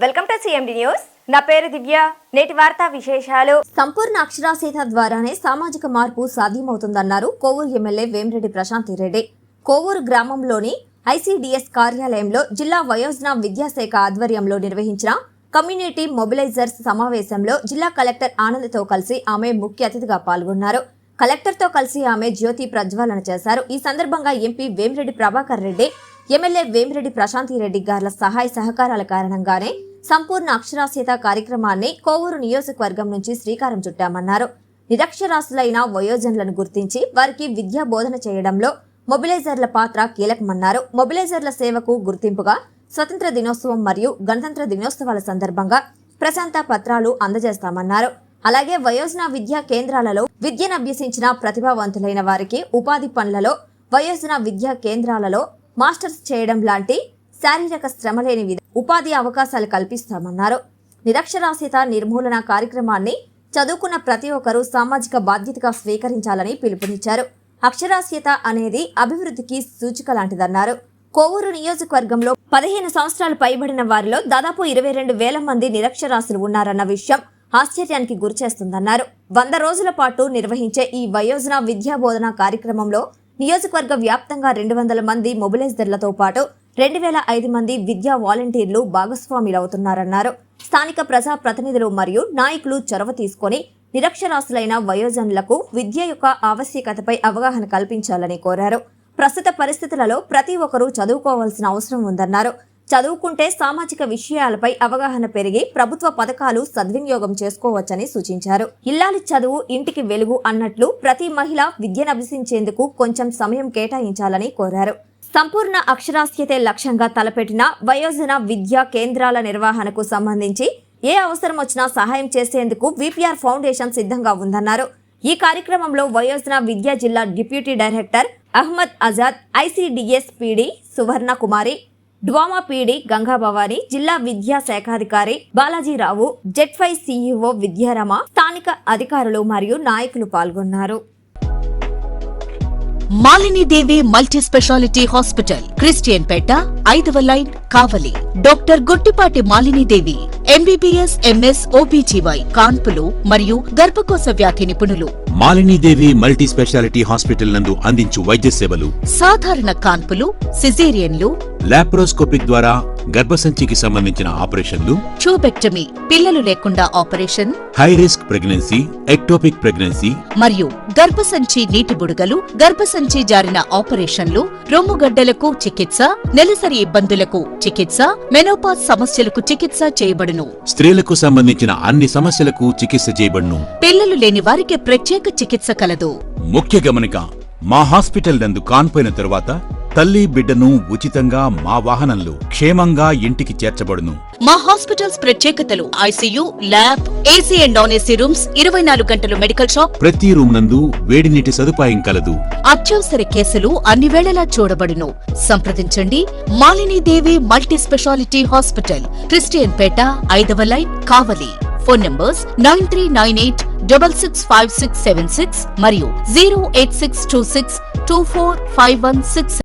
Welcome to CMD news. నా పేరు దివ్య. నేటి వార్తా విశేషాలు. సంపూర్ణ అక్షరాస్యత ద్వారానే సామాజిక మార్పు సాధ్యమవుతుందన్నారు కోవూరు ఎమ్మెల్యే వేమిరెడ్డి ప్రశాంతిరెడ్డి. కోవూరు గ్రామంలోని ఐసీడీఎస్ కార్యాలయంలో జిల్లా వయోజన విద్యాశాఖ ఆధ్వర్యంలో నిర్వహించిన కమ్యూనిటీ మొబిలైజర్స్ సమావేశంలో జిల్లా కలెక్టర్ ఆనంద్తో కలిసి ఆమె ముఖ్య అతిథిగా పాల్గొన్నారు. కలెక్టర్తో కలిసి ఆమె జ్యోతి ప్రజ్వలన చేశారు. ఈ సందర్భంగా ఎంపీ వేమిరెడ్డి ప్రభాకర్ రెడ్డి, ఎమ్మెల్యే వేమిరెడ్డి ప్రశాంతిరెడ్డి గార్ల సహాయ సహకారాల కారణంగానే సంపూర్ణ అక్షరాస్యత కార్యక్రమాన్ని కోవూరు నియోజకవర్గం నుంచి శ్రీకారం చుట్టామన్నారు. నిరక్షరాస్యులైన వయోజనులను గుర్తించి వారికి విద్యా బోధన చేయడంలో మొబిలైజర్ల పాత్ర కీలకమన్నారు. మొబిలైజర్ల సేవకు గుర్తింపుగా స్వతంత్ర దినోత్సవం మరియు గణతంత్ర దినోత్సవాల సందర్భంగా ప్రశంసా పత్రాలు అందజేస్తామన్నారు. అలాగే వయోజన విద్యా కేంద్రాలలో విద్యను అభ్యసించిన ప్రతిభావంతులైన వారికి ఉపాధి పనులలో వయోజన విద్యా కేంద్రాలలో మాస్టర్స్ చేయడం లాంటి శారీరక శ్రమ లేని ఉపాధి అవకాశాలు కల్పిస్తామన్నారు. నిరక్షరాస్యత నిర్మూలన కార్యక్రమాన్ని చదువుకున్న ప్రతి ఒక్కరూ సామాజిక బాధ్యతగా స్వీకరించాలని పిలుపునిచ్చారు. అక్షరాస్యత అనేది అభివృద్ధికి సూచిక లాంటిదన్నారు. కోవూరు నియోజకవర్గంలో 15 సంవత్సరాలు పైబడిన వారిలో దాదాపు 22,000 మంది నిరక్షరాస్యులు ఉన్నారన్న విషయం ఆశ్చర్యానికి గురిచేస్తుందన్నారు. 100 రోజుల పాటు నిర్వహించే ఈ వయోజన విద్యా బోధన కార్యక్రమంలో నియోజకవర్గ వ్యాప్తంగా 200 మంది మొబిలైజర్లతో పాటు 2,005 మంది విద్యా వాలంటీర్లు భాగస్వాములవుతున్నారన్నారు. స్థానిక ప్రజా ప్రతినిధులు మరియు నాయకులు చొరవ తీసుకుని నిరక్షరాస్యులైన వయోజనులకు విద్య యొక్క ఆవశ్యకతపై అవగాహన కల్పించాలని కోరారు. ప్రస్తుత పరిస్థితులలో ప్రతి ఒక్కరూ చదువుకోవాల్సిన అవసరం ఉందన్నారు. చదువుకుంటే సామాజిక విషయాలపై అవగాహన పెరిగి ప్రభుత్వ పథకాలు సద్వినియోగం చేసుకోవచ్చని సూచించారు. ఇల్లాలి చదువు ఇంటికి వెలుగు అన్నట్లు ప్రతి మహిళ విద్యను అభ్యసించేందుకు కొంచెం సమయం కేటాయించాలని కోరారు. సంపూర్ణ అక్షరాస్యతే లక్ష్యంగా తలపెట్టిన వయోజన విద్యా కేంద్రాల నిర్వహణకు సంబంధించి ఏ అవసరం వచ్చినా సహాయం చేసేందుకు విపిఆర్ ఫౌండేషన్ సిద్ధంగా ఉందన్నారు. ఈ కార్యక్రమంలో వయోజన విద్యా జిల్లా deputy director Ahmed Azad, ICDS PD Suvarna Kumari, DWAMA PD Gangabhavani, జిల్లా విద్యా శాఖాధికారి బాలాజీరావు, జెడ్5 సీఈఓ విద్యారమ, స్థానిక అధికారులు మరియు నాయకులు పాల్గొన్నారు. Malinidevi multi speciality hospital, Christian Peta, 5వ line, Kavali. Doctor Gottipati Malinidevi, MBBS, MS, OBGY, కాన్పులు మరియు గర్భకోశ వ్యాధి నిపుణులు. మాలినీదేవి మల్టీ స్పెషాలిటీ హాస్పిటల్ నందు అందించు వైద్య సేవలు: సాధారణ కాన్పులు, సిజేరియన్లు, లాప్రోస్కోపిక్ ద్వారా గర్భసంచికి సంబంధించిన ఆపరేషన్లు, ట్యూబెక్టమీ, పిల్లలు లేకుండా operation, high risk pregnancy, ectopic pregnancy మరియు గర్భసంచి నీటి బుడగలు, గర్భసంచి జారిన ఆపరేషన్లు, రొమ్ముగడ్డలకు చికిత్స, నెలసరి ఇబ్బందులకు చికిత్స, మెనోపాజ్ సమస్యలకు చికిత్స చేయబడును. స్త్రీలకు సంబంధించిన అన్ని సమస్యలకు చికిత్స చేయబడును. పిల్లలు లేని వారికి ప్రత్యేక చికిత్స కలదు. ముఖ్య గమనిక: మా హాస్పిటల్ నందు కాన్పోయిన తరువాత తల్లి బిడ్డను ఉచితంగా మా వాహనంలో క్షేమంగా ఇంటికి చేర్చబడును. మా హాస్పిటల్స్ ప్రత్యేకతలు: ICU, lab, AC and non AC rooms, 24 గంటలు మెడికల్ షాప్, ప్రతి రూమ్ నందు వేడి నీటి సదుపాయం కలదు. అత్యవసర కేసులు అన్ని వేళలా చూడబడును. సంప్రదించండి. Malinidevi multi speciality hospital, Christian Peta, 5వ లైన్, కావలి. ఫోన్ నంబర్స్ 9398665676 మరియు 08626245166.